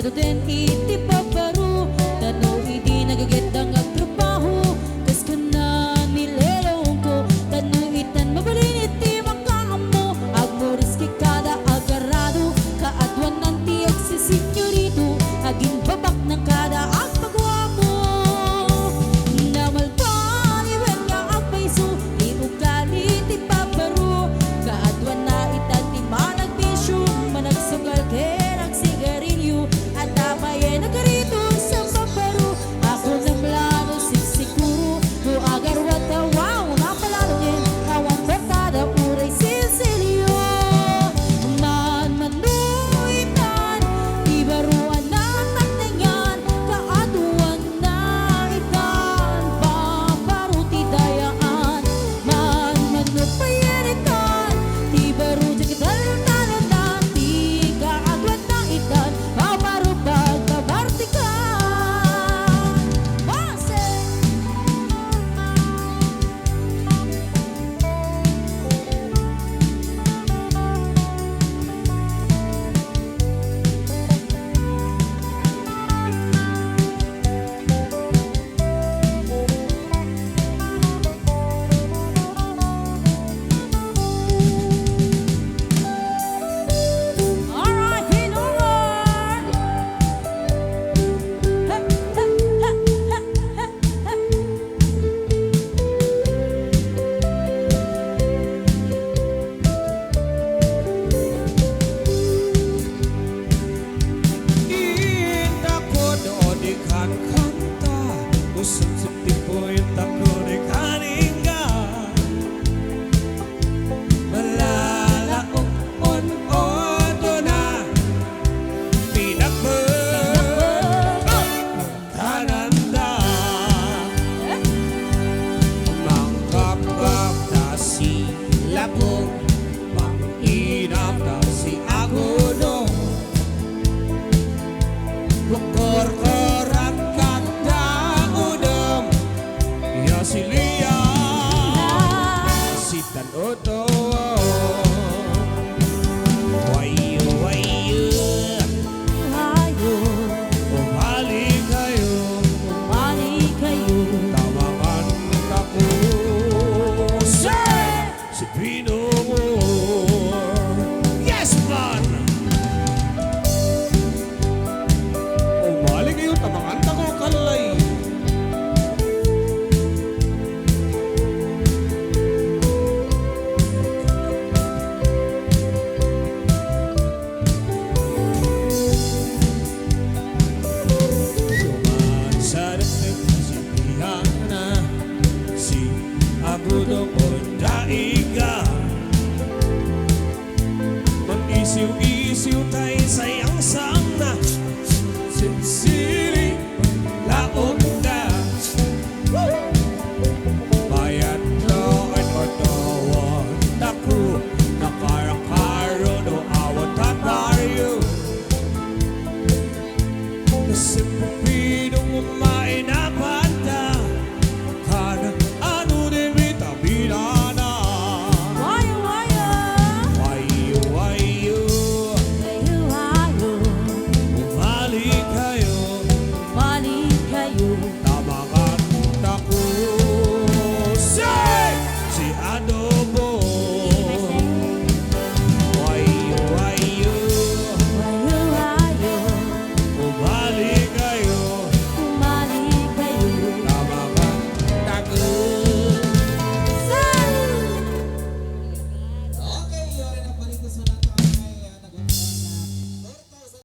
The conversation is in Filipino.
Pero den iti paparu Tano iti nagagandang agtrabaho Kas ka na nilelong ko Tano itan mabalin iti makakamo Agmoris ki kada agarado Kaadwan nanti agsisinyorito Aging babak ng kada agpagwamo Namalpan iwen nga agpaiso Iugali ti paparu Kaadwan na itan ti managbisyo Managsugal kerang sigarilyo At tapaye nagarito sa paparu Ako ng plano sigsiguro Do agar watawaw nga palaro din Kawan barkada uray Cecilio Man manuitan Ibaruan na taktingan Kaaduan na itan Paparu ti dayaan Man manupayeritan Ibaru ti kital-talanan Ti kaaduan na itan Paparu pagkabartikan Base! Alright, we know more. Ha, ha, ha, ha, ha, ha. Intakod o di kan kanta Usap sa tipo intakod di kaningga Malalaok on odo na Pinakbeg Kananda Mangkapkap na si Lapong Manginap na si Agono Bukor-koran kanda udem Ya si Lia Si Tan Oto Wayu wayu Ayo, Bumalik kayo balik kayo. Tawagan ako Sir Si Pino Yes man Bumalik kayo Tawagan ako kalay Tuman sa dapit si Pihana Si Agudo o Daiga Mag-isiw-isiw tayo sayang sang na Cecilia